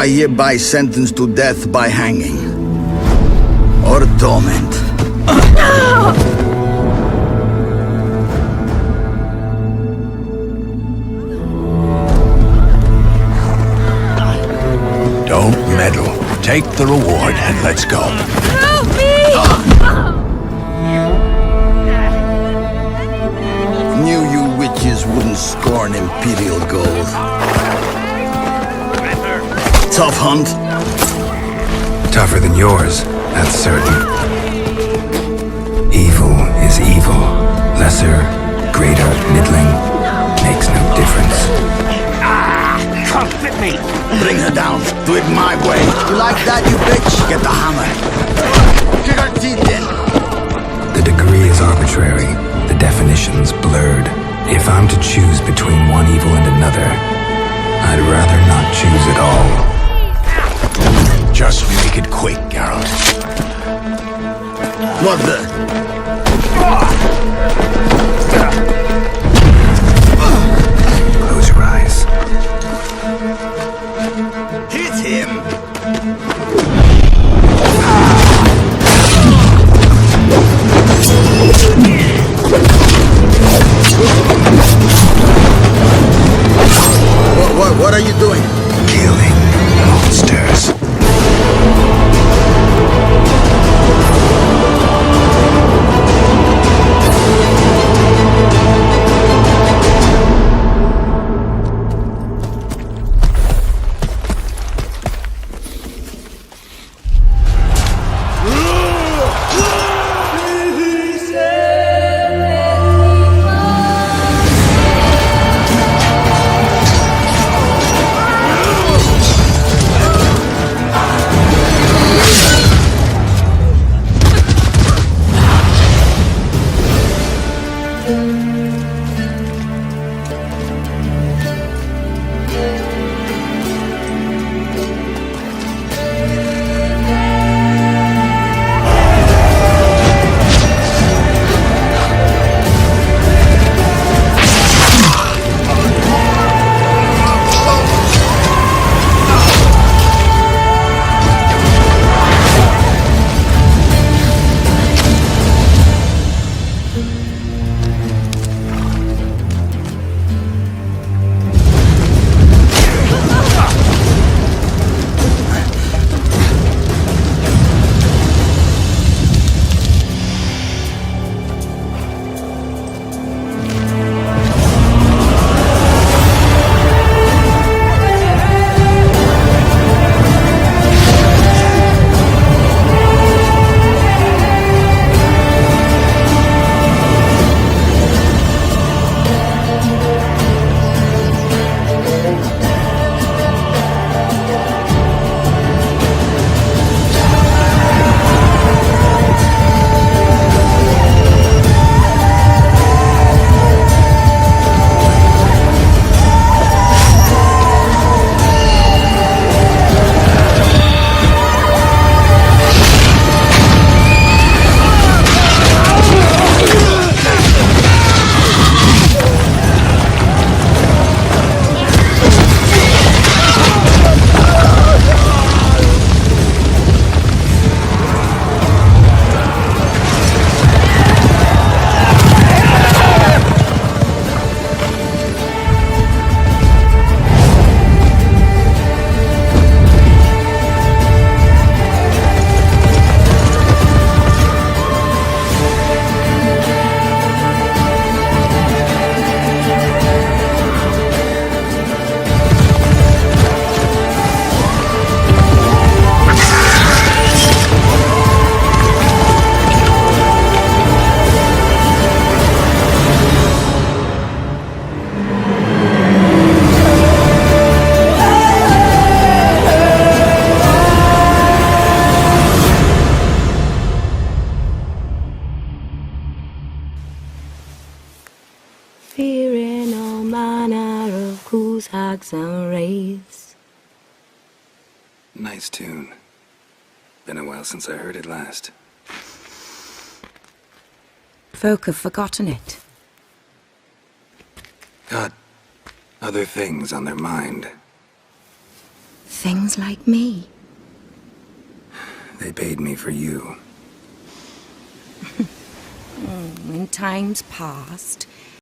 I hereby sentence to death by hanging. Or torment. Don't meddle. Take the reward and let's go. Help me! Knew you witches wouldn't scorn imperial gold. Tough hunt. Tougher than yours, that's certain. Evil is evil. Lesser, greater, middling, makes no difference. Can't fit me! Bring her down. Do it my way. You like that, you bitch? Get the hammer. Kick her teeth in. The degree is arbitrary, the definition's blurred. If I'm to choose between one evil and another, I'd rather not choose at all. Just make it quick, Geralt. What the? Close your eyes. Hit him! What are you doing? Killing monsters. Fearing all manner of ghouls, hags and wraiths. Nice tune. Been a while since I heard it last. Folk have forgotten it. Got other things on their mind. things like me. They paid me for you. In times past,